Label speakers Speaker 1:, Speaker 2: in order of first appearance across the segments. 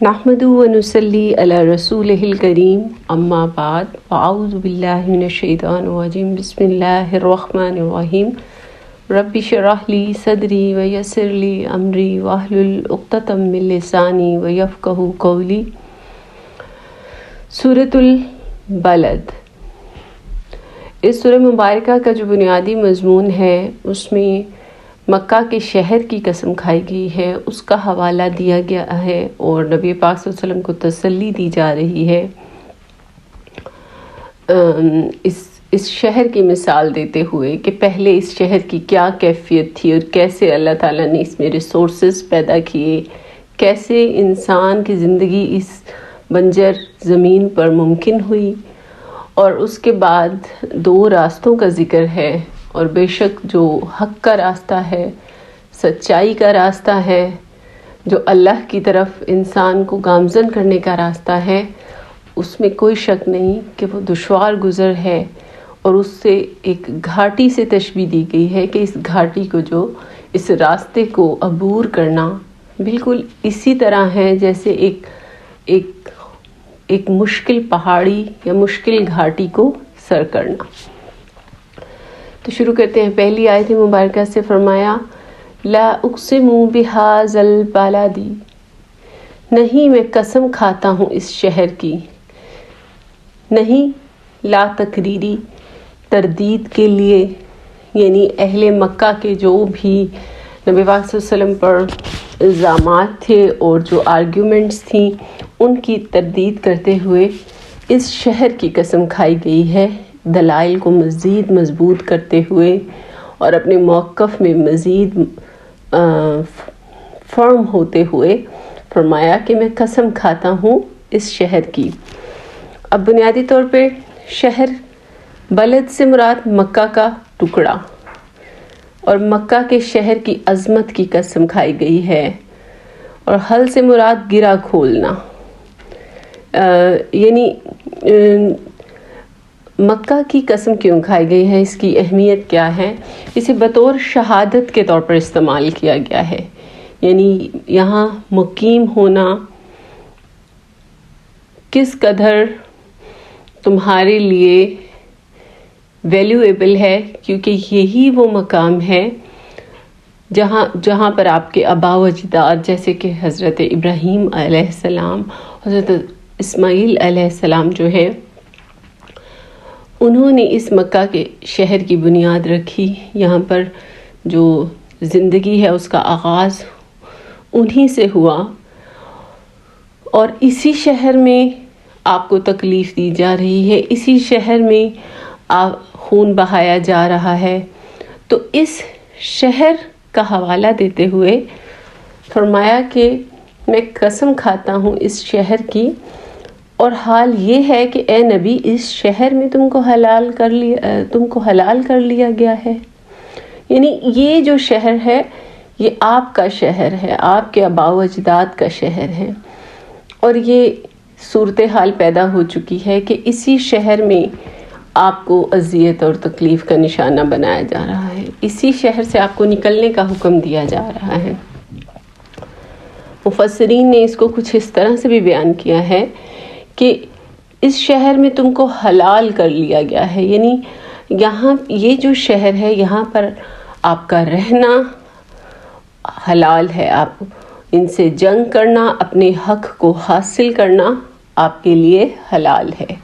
Speaker 1: نحمدہ و نصلی علی رسولہ الکریم اما بعد فاعوذ باللہ من الشیطان الرجیم بسم اللہ الرحمن الرحیم رب اشرح لی صدری ویسر لی امری واحلل عقدۃ من لسانی ویفقہوا قولی۔ سورۃ البلد، اس سورہ مبارکہ کا جو بنیادی مضمون ہے اس میں مکہ کے شہر کی قسم کھائی گئی ہے، اس کا حوالہ دیا گیا ہے اور نبی پاک صلی اللہ علیہ وسلم کو تسلی دی جا رہی ہے اس شہر کی مثال دیتے ہوئے کہ پہلے اس شہر کی کیا کیفیت تھی اور کیسے اللہ تعالیٰ نے اس میں ریسورسز پیدا کیے، کیسے انسان کی زندگی اس بنجر زمین پر ممکن ہوئی، اور اس کے بعد دو راستوں کا ذکر ہے، اور بے شک جو حق کا راستہ ہے، سچائی کا راستہ ہے، جو اللہ کی طرف انسان کو گامزن کرنے کا راستہ ہے، اس میں کوئی شک نہیں کہ وہ دشوار گزر ہے، اور اس سے ایک گھاٹی سے تشبیہ دی گئی ہے کہ اس گھاٹی کو اس راستے کو عبور کرنا بالکل اسی طرح ہے جیسے ایک مشکل پہاڑی یا مشکل گھاٹی کو سر کرنا۔ تو شروع کرتے ہیں پہلی آیت مبارکہ سے۔ فرمایا لا اقسم بہذا البلد، نہیں میں قسم کھاتا ہوں اس شہر کی، نہیں لا تقریری تردید کے لیے، یعنی اہل مکہ کے جو بھی نبی پاک صلی اللہ علیہ وسلم پر الزامات تھے اور جو آرگیومنٹس تھیں ان کی تردید کرتے ہوئے اس شہر کی قسم کھائی گئی ہے، دلائل کو مزید مضبوط کرتے ہوئے اور اپنے موقف میں مزید فرم ہوتے ہوئے فرمایا کہ میں قسم کھاتا ہوں اس شہر کی۔ اب بنیادی طور پہ شہر بلد سے مراد مکہ کا ٹکڑا، اور مکہ کے شہر کی عظمت کی قسم کھائی گئی ہے، اور حل سے مراد گرا کھولنا، یعنی مکہ کی قسم کیوں کھائی گئی ہے، اس کی اہمیت کیا ہے، اسے بطور شہادت کے طور پر استعمال کیا گیا ہے، یعنی یہاں مقیم ہونا کس قدر تمہارے لیے ویلیویبل ہے، کیونکہ یہی وہ مقام ہے جہاں پر آپ کے آباء و اجداد جیسے کہ حضرت ابراہیم علیہ السلام، حضرت اسماعیل علیہ السلام جو ہے انہوں نے اس مکہ کے شہر کی بنیاد رکھی، یہاں پر جو زندگی ہے اس کا آغاز انہی سے ہوا، اور اسی شہر میں آپ کو تکلیف دی جا رہی ہے، اسی شہر میں خون بہایا جا رہا ہے۔ تو اس شہر کا حوالہ دیتے ہوئے فرمایا کہ میں قسم کھاتا ہوں اس شہر کی، اور حال یہ ہے کہ اے نبی اس شہر میں تم کو حلال کر لیا گیا ہے، یعنی یہ جو شہر ہے یہ آپ کا شہر ہے، آپ کے آباء و اجداد کا شہر ہے، اور یہ صورتحال پیدا ہو چکی ہے کہ اسی شہر میں آپ کو اذیت اور تکلیف کا نشانہ بنایا جا رہا ہے، اسی شہر سے آپ کو نکلنے کا حکم دیا جا رہا ہے۔ مفسرین نے اس کو کچھ اس طرح سے بھی بیان کیا ہے کہ اس شہر میں تم کو حلال کر لیا گیا ہے، یعنی یہاں یہ جو شہر ہے یہاں پر آپ کا رہنا حلال ہے، آپ ان سے جنگ کرنا، اپنے حق کو حاصل کرنا آپ کے لیے حلال ہے۔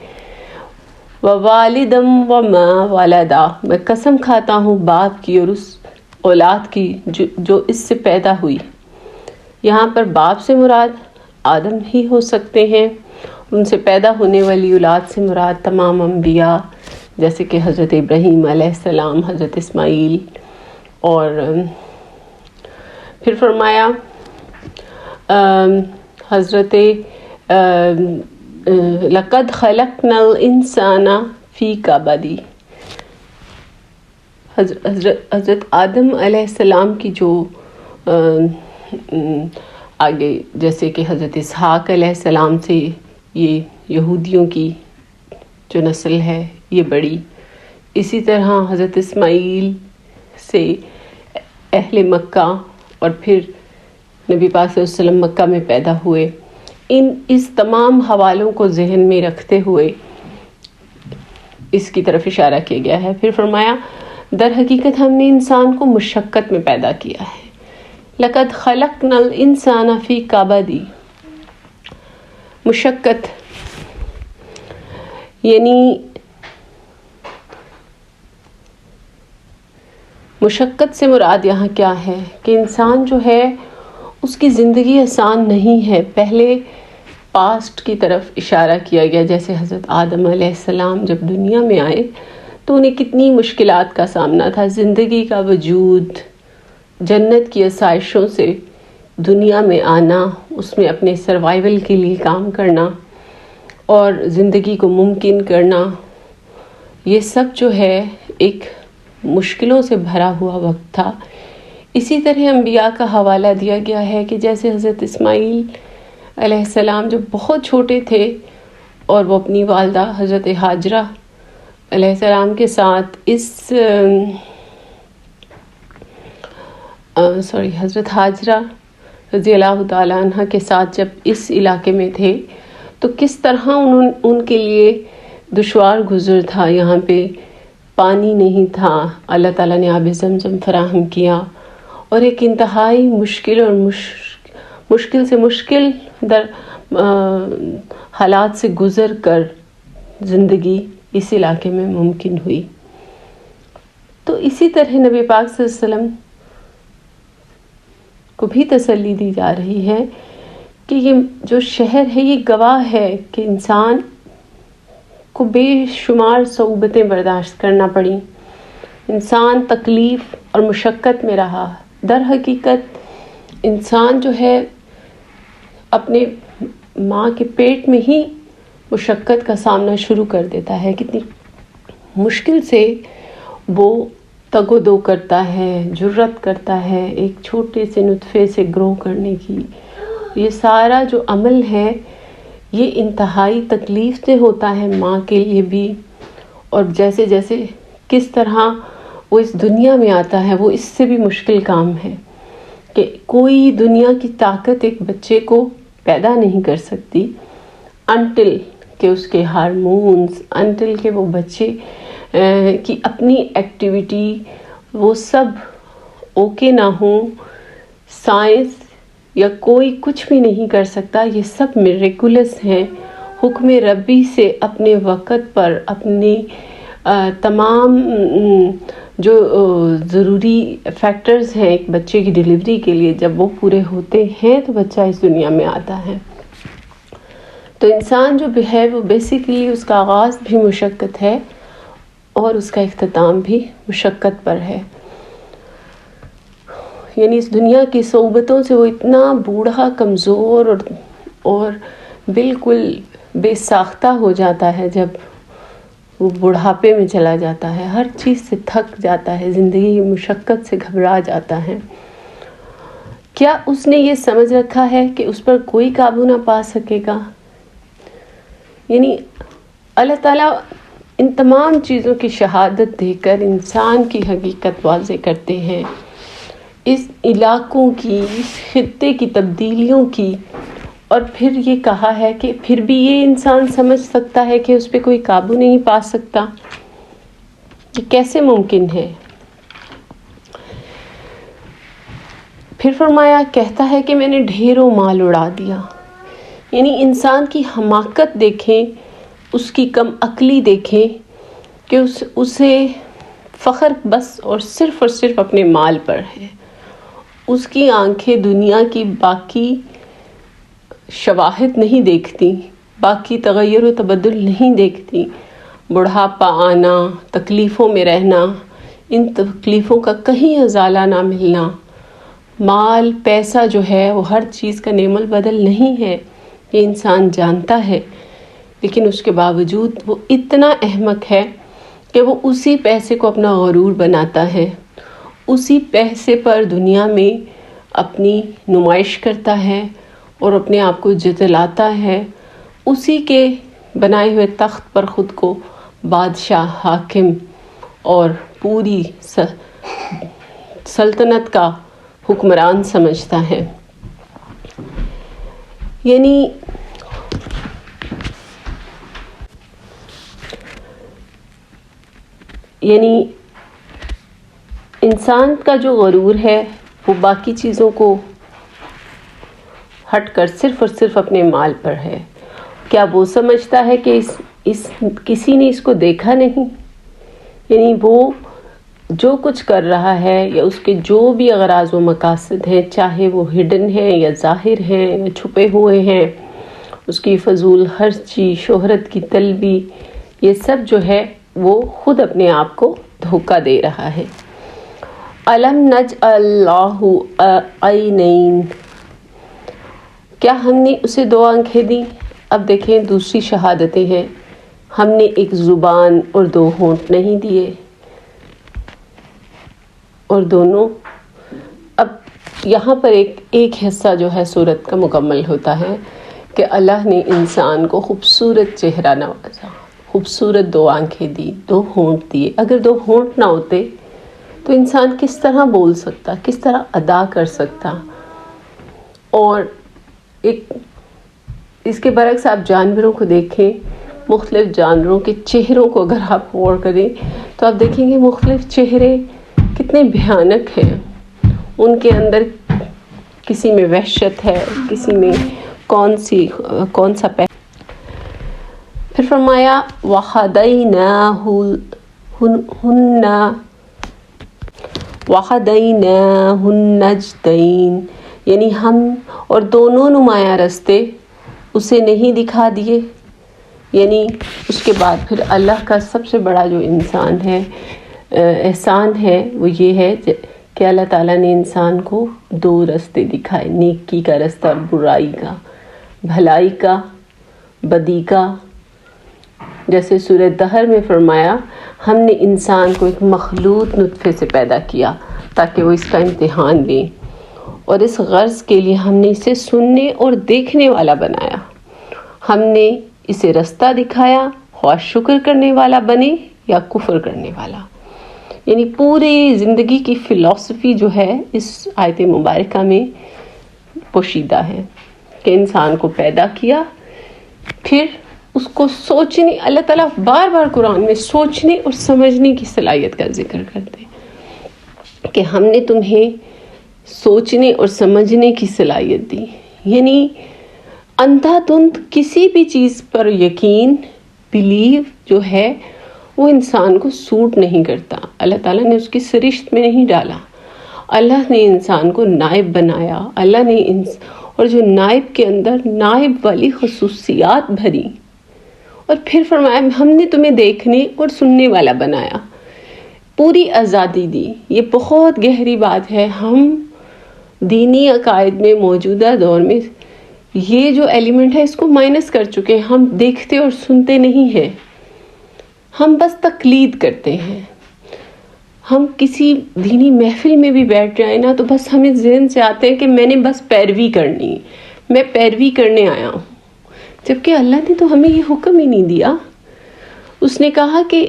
Speaker 1: وَوَالِدًا وَمَا وَلَدَا، میں قسم کھاتا ہوں باپ کی اور اس اولاد کی جو اس سے پیدا ہوئی۔ یہاں پر باپ سے مراد آدم ہی ہو سکتے ہیں، ان سے پیدا ہونے والی اولاد سے مراد تمام انبیاء جیسے کہ حضرت ابراہیم علیہ السلام، حضرت اسماعیل، اور پھر فرمایا حضرت لَقَدْ خَلَقْنَا الْإِنسَانَ فِي كَبَدٍ، حضرت آدم علیہ السلام کی جو آگے جیسے کہ حضرت اسحاق علیہ السلام سے یہ یہودیوں کی جو نسل ہے یہ بڑی، اسی طرح حضرت اسماعیل سے اہل مکہ، اور پھر نبی پاک صلی اللہ علیہ وسلم مکہ میں پیدا ہوئے، اس تمام حوالوں کو ذہن میں رکھتے ہوئے اس کی طرف اشارہ کیا گیا ہے. پھر فرمایا در حقیقت ہم نے انسان کو مشقت میں پیدا کیا ہے. لقد خلقنا الانسان فی کبد. مشقت یعنی مشقت سے مراد یہاں کیا ہے کہ انسان جو ہے اس کی زندگی آسان نہیں ہے. پہلے پاسٹ کی طرف اشارہ کیا گیا، جیسے حضرت آدم علیہ السلام جب دنیا میں آئے تو انہیں کتنی مشکلات کا سامنا تھا. زندگی کا وجود، جنت کی آسائشوں سے دنیا میں آنا، اس میں اپنے سروائیول کے لیے کام کرنا اور زندگی کو ممکن کرنا، یہ سب جو ہے ایک مشکلوں سے بھرا ہوا وقت تھا. اسی طرح انبیاء کا حوالہ دیا گیا ہے کہ جیسے حضرت اسماعیل علیہ السلام جب بہت چھوٹے تھے اور وہ اپنی والدہ حضرت ہاجرہ علیہ السلام کے ساتھ حضرت ہاجرہ رضی اللہ تعالیٰ عنہ کے ساتھ جب اس علاقے میں تھے تو کس طرح ان کے لیے دشوار گزر تھا. یہاں پہ پانی نہیں تھا، اللہ تعالیٰ نے آب زمزم فراہم کیا اور ایک انتہائی مشکل اور مشکل سے مشکل در حالات سے گزر کر زندگی اس علاقے میں ممکن ہوئی. تو اسی طرح نبی پاک صلی اللہ علیہ وسلم کو بھی تسلی دی جا رہی ہے کہ یہ جو شہر ہے یہ گواہ ہے کہ انسان کو بے شمار صعوبتیں برداشت کرنا پڑی، انسان تکلیف اور مشقت میں رہا. در حقیقت انسان جو ہے اپنے ماں کے پیٹ میں ہی مشقت کا سامنا شروع کر دیتا ہے. کتنی مشکل سے وہ تگ و دو کرتا ہے، جرت کرتا ہے ایک چھوٹے سے نطفے سے گرو کرنے کی. یہ سارا جو عمل ہے یہ انتہائی تکلیف سے ہوتا ہے ماں کے لیے بھی، اور جیسے جیسے کس طرح وہ اس دنیا میں آتا ہے وہ اس سے بھی مشکل کام ہے کہ کوئی دنیا کی طاقت ایک بچے کو پیدا نہیں کر سکتی انٹل کہ اس کے ہارمونز، انٹل کہ وہ بچے کی اپنی ایکٹیویٹی وہ سب اوکے نہ ہوں. سائنس یا کوئی کچھ بھی نہیں کر سکتا، یہ سب میریکولس ہیں. حکم ربی سے اپنے وقت پر اپنی تمام جو ضروری فیکٹرز ہیں ایک بچے کی ڈیلیوری کے لیے جب وہ پورے ہوتے ہیں تو بچہ اس دنیا میں آتا ہے. تو انسان جو بھی ہے وہ بیسیکلی اس کا آغاز بھی مشقت ہے اور اس کا اختتام بھی مشقت پر ہے. یعنی اس دنیا کی صعوبتوں سے وہ اتنا بوڑھا، کمزور اور بالکل بے ساختہ ہو جاتا ہے جب وہ بڑھاپے میں چلا جاتا ہے. ہر چیز سے تھک جاتا ہے، زندگی کی مشقت سے گھبرا جاتا ہے. کیا اس نے یہ سمجھ رکھا ہے کہ اس پر کوئی قابو نہ پا سکے گا؟ یعنی اللہ تعالیٰ ان تمام چیزوں کی شہادت دے کر انسان کی حقیقت واضح کرتے ہیں، اس علاقوں کی، اس خطے کی تبدیلیوں کی. اور پھر یہ کہا ہے کہ پھر بھی یہ انسان سمجھ سکتا ہے کہ اس پہ کوئی قابو نہیں پا سکتا. یہ کیسے ممکن ہے؟ پھر فرمایا کہتا ہے کہ میں نے ڈھیروں مال اڑا دیا. یعنی انسان کی حماقت دیکھیں، اس کی کم عقلی دیکھیں کہ اسے فخر بس اور صرف اپنے مال پر ہے. اس کی آنکھیں دنیا کی باقی شواہد نہیں دیکھتی، باقی تغیر و تبدل نہیں دیکھتی. بڑھاپا آنا، تکلیفوں میں رہنا، ان تکلیفوں کا کہیں ازالہ نہ ملنا. مال پیسہ جو ہے وہ ہر چیز کا نعم البدل نہیں ہے، یہ انسان جانتا ہے. لیکن اس کے باوجود وہ اتنا احمق ہے کہ وہ اسی پیسے کو اپنا غرور بناتا ہے، اسی پیسے پر دنیا میں اپنی نمائش کرتا ہے اور اپنے آپ کو جتلاتا ہے. اسی کے بنائے ہوئے تخت پر خود کو بادشاہ، حاکم اور پوری سلطنت کا حکمران سمجھتا ہے. یعنی انسان کا جو غرور ہے وہ باقی چیزوں کو ہٹ کر صرف اور صرف اپنے مال پر ہے. کیا وہ سمجھتا ہے کہ کسی نے اس کو دیکھا نہیں؟ یعنی وہ جو کچھ کر رہا ہے یا اس کے جو بھی اغراض و مقاصد ہیں، چاہے وہ ہڈن ہیں یا ظاہر ہیں یا چھپے ہوئے ہیں، اس کی فضول خرچی، شہرت کی طلبی، یہ سب جو ہے وہ خود اپنے آپ کو دھوکہ دے رہا ہے. الم نجعل لہ عینین، کیا ہم نے اسے 2 آنکھیں دی؟ اب دیکھیں دوسری شہادتیں ہیں. ہم نے ایک زبان اور 2 ہونٹ نہیں دیے، اور دونوں. اب یہاں پر ایک حصہ جو ہے سورت کا مکمل ہوتا ہے کہ اللہ نے انسان کو خوبصورت چہرہ نوازا، خوبصورت 2 آنکھیں دی، 2 ہونٹ دیے. اگر 2 ہونٹ نہ ہوتے تو انسان کس طرح بول سکتا، کس طرح ادا کر سکتا؟ اور اس کے برعکس آپ جانوروں کو دیکھیں، مختلف جانوروں کے چہروں کو اگر آپ غور کریں تو آپ دیکھیں گے مختلف چہرے کتنے بھیانک ہیں. ان کے اندر کسی میں وحشت ہے، کسی میں کون سا پھر فرمایا وَهَدَيْنَاهُ النَّجْدَيْنِ، یعنی ہم اور دونوں نمایاں رستے اسے نہیں دکھا دیے. یعنی اس کے بعد پھر اللہ کا سب سے بڑا جو احسان ہے وہ یہ ہے کہ اللہ تعالیٰ نے انسان کو 2 رستے دکھائے، نیکی کا رستہ، برائی کا، بھلائی کا، بدی کا. جیسے سورہ دہر میں فرمایا ہم نے انسان کو ایک مخلوط نطفے سے پیدا کیا تاکہ وہ اس کا امتحان لیں، اور اس غرض کے لیے ہم نے اسے سننے اور دیکھنے والا بنایا. ہم نے اسے رستہ دکھایا، خواہ شکر کرنے والا بنے یا کفر کرنے والا. یعنی پوری زندگی کی فلسفی جو ہے اس آیت مبارکہ میں پوشیدہ ہے کہ انسان کو پیدا کیا، پھر اس کو سوچنے، اللہ تعالیٰ بار بار قرآن میں سوچنے اور سمجھنے کی صلاحیت کا ذکر کرتے ہیں کہ ہم نے تمہیں سوچنے اور سمجھنے کی صلاحیت دی. یعنی اندھا دھند کسی بھی چیز پر یقین، بلیو جو ہے وہ انسان کو سوٹ نہیں کرتا. اللہ تعالیٰ نے اس کی سرشت میں نہیں ڈالا. اللہ نے انسان کو نائب بنایا، اللہ نے اور جو نائب کے اندر نائب والی خصوصیات بھری، اور پھر فرمایا ہم نے تمہیں دیکھنے اور سننے والا بنایا، پوری آزادی دی. یہ بہت گہری بات ہے. ہم دینی عقائد میں موجودہ دور میں یہ جو ایلیمنٹ ہے اس کو مائنس کر چکے ہیں. ہم دیکھتے اور سنتے نہیں ہیں، ہم بس تقلید کرتے ہیں. ہم کسی دینی محفل میں بھی بیٹھ جائیں نا تو بس ہمیں ذہن سے آتے ہیں کہ میں نے بس پیروی کرنی، میں پیروی کرنے آیا ہوں، جبکہ اللہ نے تو ہمیں یہ حکم ہی نہیں دیا. اس نے کہا کہ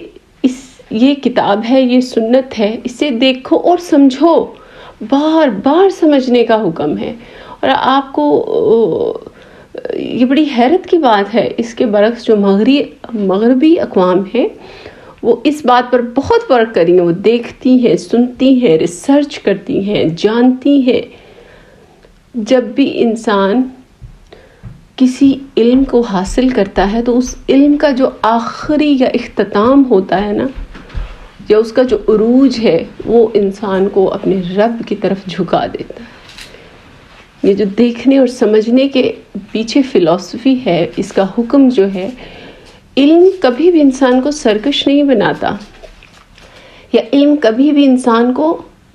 Speaker 1: یہ کتاب ہے، یہ سنت ہے، اسے دیکھو اور سمجھو. بار بار سمجھنے کا حکم ہے. اور آپ کو یہ بڑی حیرت کی بات ہے، اس کے برعکس جو مغربی اقوام ہیں وہ اس بات پر بہت ورک کری ہیں. وہ دیکھتی ہیں، سنتی ہیں، ریسرچ کرتی ہیں، جانتی ہیں. جب بھی انسان کسی علم کو حاصل کرتا ہے تو اس علم کا جو آخری یا اختتام ہوتا ہے نا، یا اس کا جو عروج ہے، وہ انسان کو اپنے رب کی طرف جھکا دیتا ہے. یہ جو دیکھنے اور سمجھنے کے پیچھے فلسفی ہے، اس کا حکم جو ہے، علم کبھی بھی انسان کو سرکش نہیں بناتا، یا علم کبھی بھی انسان کو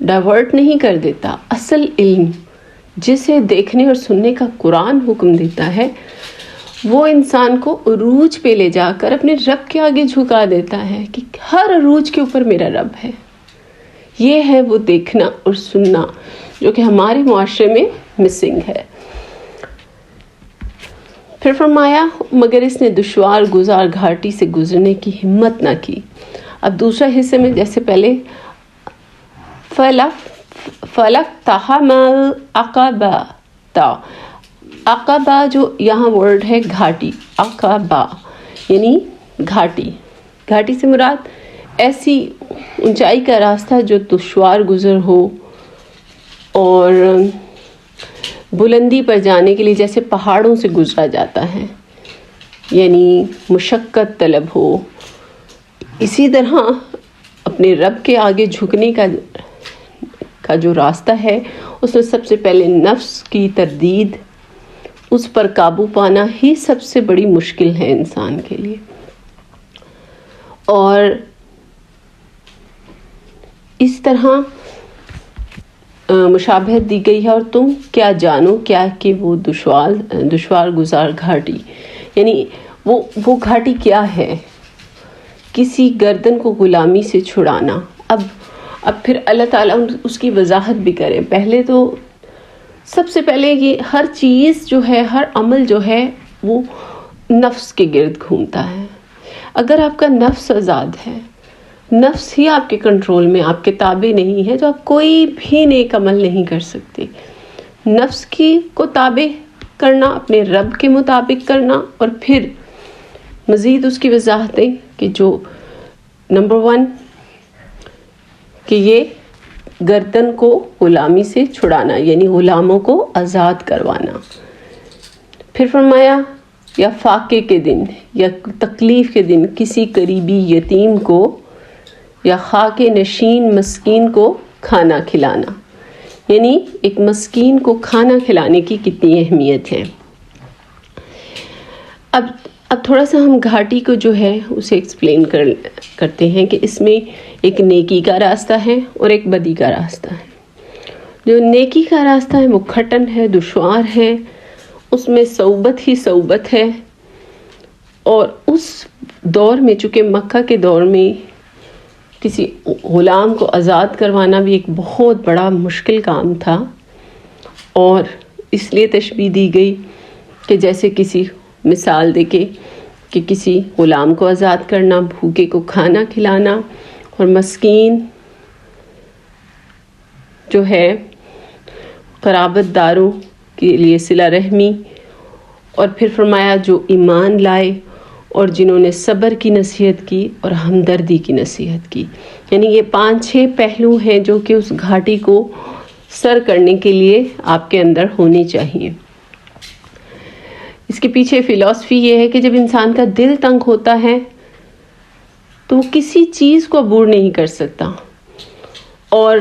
Speaker 1: ڈائیورٹ نہیں کر دیتا. اصل علم جسے دیکھنے اور سننے کا قرآن حکم دیتا ہے، وہ انسان کو عروج پہ لے جا کر اپنے رب کے آگے جھکا دیتا ہے کہ ہر عروج کے اوپر میرا رب ہے. یہ ہے وہ دیکھنا اور سننا جو کہ ہمارے معاشرے میں مسنگ ہے. پھر فرمایا مگر اس نے دشوار گزار گھاٹی سے گزرنے کی ہمت نہ کی. اب دوسرا حصے میں جیسے پہلے فلق تحم العقبہ تا، عقبہ جو یہاں ورڈ ہے گھاٹی، عقبہ یعنی گھاٹی. گھاٹی سے مراد ایسی اونچائی کا راستہ جو دشوار گزر ہو اور بلندی پر جانے کے لیے جیسے پہاڑوں سے گزرا جاتا ہے، یعنی مشقت طلب ہو. اسی طرح اپنے رب کے آگے جھکنے کا جو راستہ ہے، اس میں سب سے پہلے نفس کی تردید، اس پر قابو پانا ہی سب سے بڑی مشکل ہے انسان کے لیے. اور اس طرح مشابہت دی گئی ہے، اور تم کیا جانو کیا کہ وہ دشوار گزار گھاٹی، یعنی وہ گھاٹی کیا ہے؟ کسی گردن کو غلامی سے چھڑانا. اب پھر اللہ تعالیٰ اس کی وضاحت بھی کرے. پہلے تو سب سے پہلے یہ ہر چیز جو ہے، ہر عمل جو ہے وہ نفس کے گرد گھومتا ہے. اگر آپ کا نفس آزاد ہے، نفس ہی آپ کے کنٹرول میں، آپ کے تابع نہیں ہے، تو آپ کوئی بھی نیک عمل نہیں کر سکتے. نفس کو تابع کرنا، اپنے رب کے مطابق کرنا، اور پھر مزید اس کی وضاحتیں کہ جو نمبر 1 کہ یہ گردن کو غلامی سے چھڑانا، یعنی غلاموں کو آزاد کروانا. پھر فرمایا یا فاقے کے دن یا تکلیف کے دن کسی قریبی یتیم کو یا خاک نشین مسکین کو کھانا کھلانا، یعنی ایک مسکین کو کھانا کھلانے کی کتنی اہمیت ہے. اب تھوڑا سا ہم گھاٹی کو جو ہے اسے ایکسپلین کرتے ہیں کہ اس میں ایک نیکی کا راستہ ہے اور ایک بدی کا راستہ ہے. جو نیکی کا راستہ ہے وہ کھٹن ہے، دشوار ہے، اس میں صعوبت ہی صعوبت ہے. اور اس دور میں، چونکہ مکہ کے دور میں کسی غلام کو آزاد کروانا بھی ایک بہت بڑا مشکل کام تھا، اور اس لیے تشبیہ دی گئی کہ جیسے کسی مثال دے کے کہ کسی غلام کو آزاد کرنا، بھوکے کو کھانا کھلانا، اور مسکین جو ہے قرابت داروں کے لیے صلہ رحمی. اور پھر فرمایا جو ایمان لائے اور جنہوں نے صبر کی نصیحت کی اور ہمدردی کی نصیحت کی. یعنی یہ 5-6 پہلو ہیں جو کہ اس گھاٹی کو سر کرنے کے لیے آپ کے اندر ہونی چاہیے. اس کے پیچھے فلسفی یہ ہے کہ جب انسان کا دل تنگ ہوتا ہے تو وہ کسی چیز کو عبور نہیں کر سکتا، اور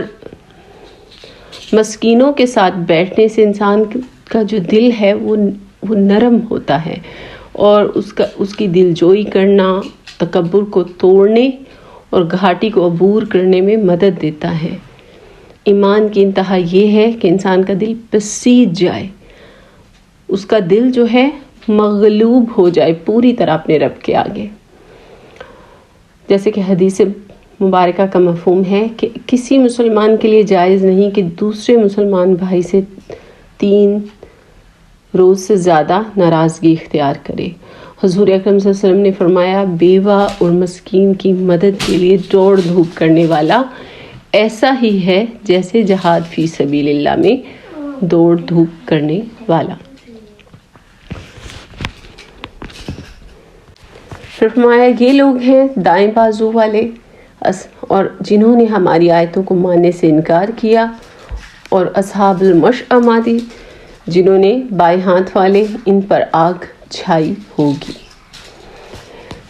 Speaker 1: مسکینوں کے ساتھ بیٹھنے سے انسان کا جو دل ہے وہ نرم ہوتا ہے، اور اس کی دل جوئی کرنا تکبر کو توڑنے اور گھاٹی کو عبور کرنے میں مدد دیتا ہے. ایمان کی انتہا یہ ہے کہ انسان کا دل بسیج جائے، اس کا دل جو ہے مغلوب ہو جائے پوری طرح اپنے رب کے آگے. جیسے کہ حدیث مبارکہ کا مفہوم ہے کہ کسی مسلمان کے لیے جائز نہیں کہ دوسرے مسلمان بھائی سے 3 روز سے زیادہ ناراضگی اختیار کرے. حضور اکرم صلی اللہ علیہ وسلم نے فرمایا بیوہ اور مسکین کی مدد کے لیے دوڑ دھوپ کرنے والا ایسا ہی ہے جیسے جہاد فی سبیل اللہ میں دوڑ دھوپ کرنے والا. پھر فرمایا یہ لوگ ہیں دائیں بازو والے اور جنہوں نے ہماری آیتوں کو ماننے سے انکار کیا، اور اصحاب المشأمہ جنہوں نے بائیں ہاتھ والے، ان پر آگ چھائی ہوگی.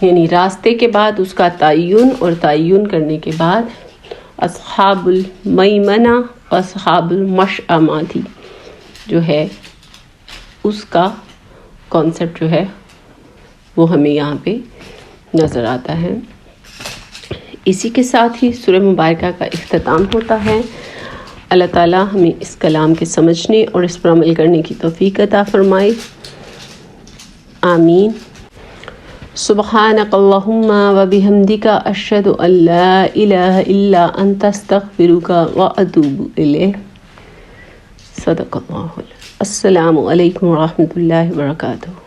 Speaker 1: یعنی راستے کے بعد اس کا تعین، اور تعین کرنے کے بعد اصحاب المیمنہ اصحاب المشأمہ جو ہے اس کا کانسیپٹ جو ہے وہ ہمیں یہاں پہ نظر آتا ہے. اسی کے ساتھ ہی سورہ مبارکہ کا اختتام ہوتا ہے. اللہ تعالیٰ ہمیں اس کلام کے سمجھنے اور اس پر عمل کرنے کی توفیق عطا فرمائے. آمین. سبحانک اللہم و بحمدک اشہد ان لا الہ الا انت استغفرک و اتوب الیک. صدق اللہ. السلام علیکم ورحمۃ اللہ وبرکاتہ.